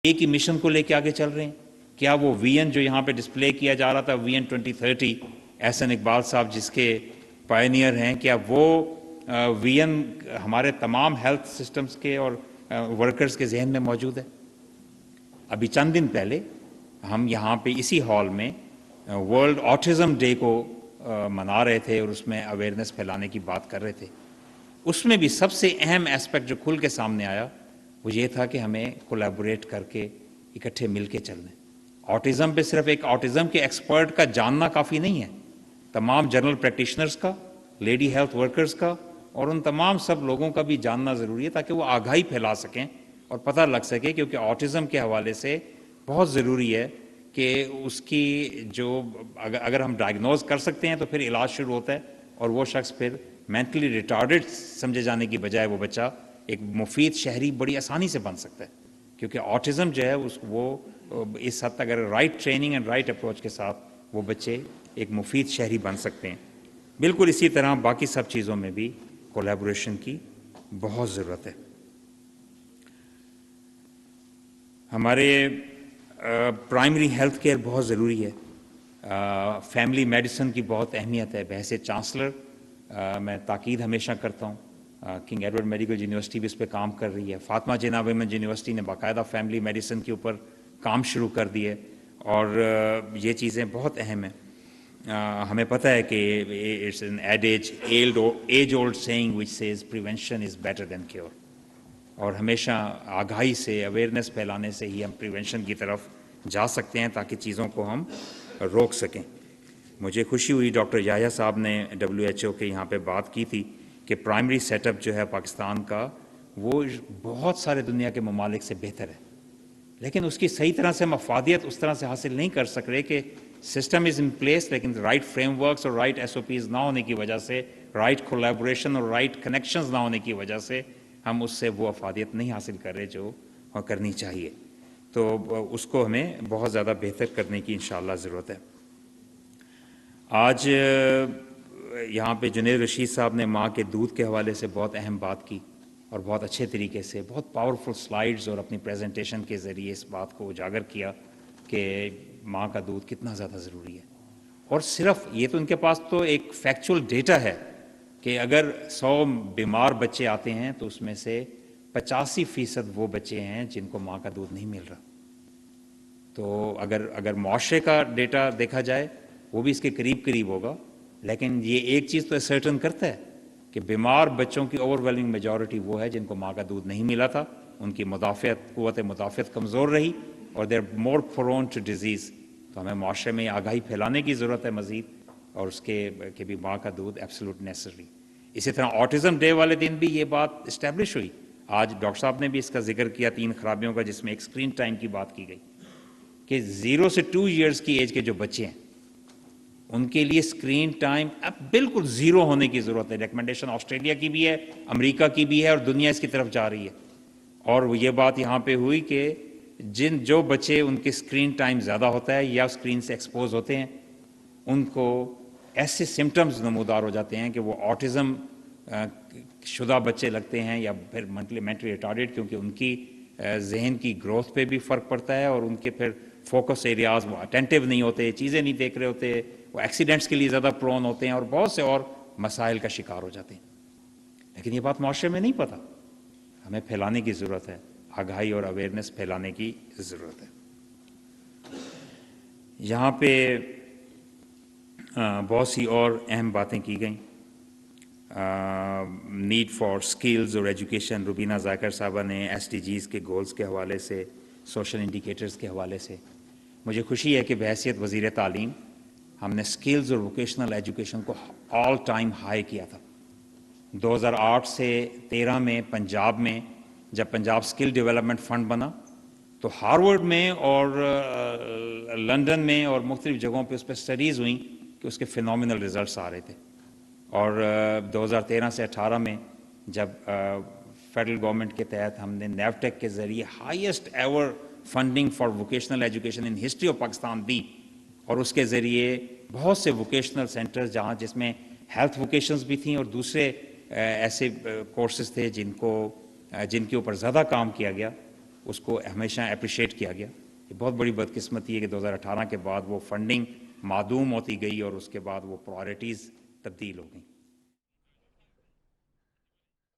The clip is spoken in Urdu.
ایک ہی مشن کو لے کے آگے چل رہے ہیں. کیا وہ وی این جو یہاں پہ ڈسپلے کیا جا رہا تھا، وی این 2030، احسن اقبال صاحب جس کے پائنیئر ہیں، کیا وہ وی این ہمارے تمام ہیلتھ سسٹمز کے اور ورکرز کے ذہن میں موجود ہے؟ ابھی چند دن پہلے ہم یہاں پہ اسی ہال میں ورلڈ آٹزم ڈے کو منا رہے تھے اور اس میں اویئرنیس پھیلانے کی بات کر رہے تھے. اس میں بھی سب سے اہم ایسپیکٹ جو کھل کے سامنے آیا وہ یہ تھا کہ ہمیں کولیبوریٹ کر کے اکٹھے مل کے چلنا ہے. آٹزم پہ صرف ایک آٹزم کے ایکسپرٹ کا جاننا کافی نہیں ہے، تمام جنرل پریکٹیشنرز کا، لیڈی ہیلتھ ورکرز کا اور ان تمام سب لوگوں کا بھی جاننا ضروری ہے تاکہ وہ آگاہی پھیلا سکیں اور پتہ لگ سکے. کیونکہ آٹزم کے حوالے سے بہت ضروری ہے کہ اس کی جو اگر ہم ڈائگنوز کر سکتے ہیں تو پھر علاج شروع ہوتا ہے اور وہ شخص پھر مینٹلی ریٹارڈڈ سمجھے جانے کی بجائے وہ بچہ ایک مفید شہری بڑی آسانی سے بن سکتا ہے. کیونکہ آٹزم جو ہے وہ اس حد تک اگر right training and right approach کے ساتھ وہ بچے ایک مفید شہری بن سکتے ہیں. بالکل اسی طرح باقی سب چیزوں میں بھی کولیبوریشن کی بہت ضرورت ہے. ہمارے پرائمری ہیلتھ کیئر بہت ضروری ہے. فیملی میڈیسن کی بہت اہمیت ہے. بحیثیت چانسلر میں تاکید ہمیشہ کرتا ہوں. کنگ ایڈورڈ میڈیکل یونیورسٹی بھی اس پہ کام کر رہی ہے. فاطمہ جناح ویمن یونیورسٹی نے باقاعدہ فیملی میڈیسن کے اوپر کام شروع کر دی ہے اور یہ چیزیں بہت اہم ہیں. ہمیں پتہ ہے کہ it's an age old saying which says prevention is better than cure, اور ہمیشہ آگاہی سے اویئرنیس پھیلانے سے ہی ہم پریونشن کی طرف جا سکتے ہیں تاکہ چیزوں کو ہم روک سکیں. مجھے خوشی ہوئی ڈاکٹر یحییٰ صاحب نے WHO کے یہاں پہ بات کی تھی کہ پرائمری سیٹ اپ جو ہے پاکستان کا وہ بہت سارے دنیا کے ممالک سے بہتر ہے، لیکن اس کی صحیح طرح سے مفادیت اس طرح سے حاصل نہیں کر سک رہے کہ سسٹم از ان پلیس لیکن رائٹ فریم ورکس اور رائٹ SOPs نہ ہونے کی وجہ سے، رائٹ کولیبوریشن اور رائٹ کنیکشنز نہ ہونے کی وجہ سے ہم اس سے وہ افادیت نہیں حاصل کر رہے جو کرنی چاہیے. تو اس کو ہمیں بہت زیادہ بہتر کرنے کی انشاءاللہ ضرورت ہے. آج یہاں پہ جنید رشید صاحب نے ماں کے دودھ کے حوالے سے بہت اہم بات کی اور بہت اچھے طریقے سے بہت پاورفل سلائیڈز اور اپنی پریزنٹیشن کے ذریعے اس بات کو اجاگر کیا کہ ماں کا دودھ کتنا زیادہ ضروری ہے. اور صرف یہ تو ان کے پاس تو ایک فیکچول ڈیٹا ہے کہ اگر 100 بیمار بچے آتے ہیں تو اس میں سے 85% وہ بچے ہیں جن کو ماں کا دودھ نہیں مل رہا. تو اگر معاشرے کا ڈیٹا دیکھا جائے وہ بھی اس کے قریب ہوگا، لیکن یہ ایک چیز تو سرٹن کرتا ہے کہ بیمار بچوں کی اوور ویلمنگ میجورٹی وہ ہے جن کو ماں کا دودھ نہیں ملا تھا. ان کی قوت مدافعت کمزور رہی اور they are more prone to disease. تو ہمیں معاشرے میں آگاہی پھیلانے کی ضرورت ہے مزید، اور اس کے کہ بھی ماں کا دودھ ایبسولوٹ نیسسری. اسی طرح آٹزم ڈے والے دن بھی یہ بات اسٹیبلش ہوئی. آج ڈاکٹر صاحب نے بھی اس کا ذکر کیا 3 خرابیوں کا، جس میں ایک اسکرین ٹائم کی بات کی گئی کہ 0 سے 2 ایئرز کی ایج کے جو بچے ہیں ان کے لیے اسکرین ٹائم اب بالکل 0 ہونے کی ضرورت ہے. ریکمنڈیشن آسٹریلیا کی بھی ہے، امریکہ کی بھی ہے، اور دنیا اس کی طرف جا رہی ہے. اور یہ بات یہاں پہ ہوئی کہ جو بچے ان کے اسکرین ٹائم زیادہ ہوتا ہے یا اسکرین سے ایکسپوز ہوتے ہیں ان کو ایسے سمٹمز نمودار ہو جاتے ہیں کہ وہ آٹزم شدہ بچے لگتے ہیں یا پھر مینٹلی ریٹارڈیڈ، کیونکہ ان کی ذہن کی گروتھ پہ بھی فرق پڑتا ہے اور ان کے پھر فوکس ایریاز وہ اٹینٹیو نہیں ہوتے، چیزیں نہیں دیکھ رہے ہوتے، وہ ایکسیڈنٹس کے لیے زیادہ پرون ہوتے ہیں اور بہت سے اور مسائل کا شکار ہو جاتے ہیں. لیکن یہ بات معاشرے میں نہیں پتہ. ہمیں پھیلانے کی ضرورت ہے، آگاہی اور اویئرنیس پھیلانے کی ضرورت ہے. یہاں پہ بہت سی اور اہم باتیں کی گئیں. نیڈ فار سکلز اور ایجوکیشن، روبینہ ذاکر صاحبہ نے SDGs کے گولز کے حوالے سے، سوشل انڈیکیٹرز کے حوالے سے. مجھے خوشی ہے کہ بحیثیت وزیر تعلیم ہم نے سکلز اور ووکیشنل ایجوکیشن کو آل ٹائم ہائی کیا تھا. 2008 سے 13 میں پنجاب میں جب پنجاب سکل ڈیولپمنٹ فنڈ بنا تو ہارورڈ میں اور لندن میں اور مختلف جگہوں پہ اس پہ اسٹڈیز ہوئیں کہ اس کے فینومینل ریزلٹس آ رہے تھے. اور 2013 سے 18 میں جب فیڈرل گورنمنٹ کے تحت ہم نے نیوٹیک کے ذریعے highest ever funding for vocational education in history of Pakistan دی، اور اس کے ذریعے بہت سے ووکیشنل سینٹرز جس میں ہیلتھ ووکیشنز بھی تھیں اور دوسرے ایسے کورسز تھے جن کے اوپر زیادہ کام کیا گیا، اس کو ہمیشہ اپریشیٹ کیا گیا. یہ بہت بڑی بدقسمتی ہے کہ 2018 کے بعد وہ فنڈنگ معدوم ہوتی گئی اور اس کے بعد وہ پرائرٹیز تبدیل ہو گئیں.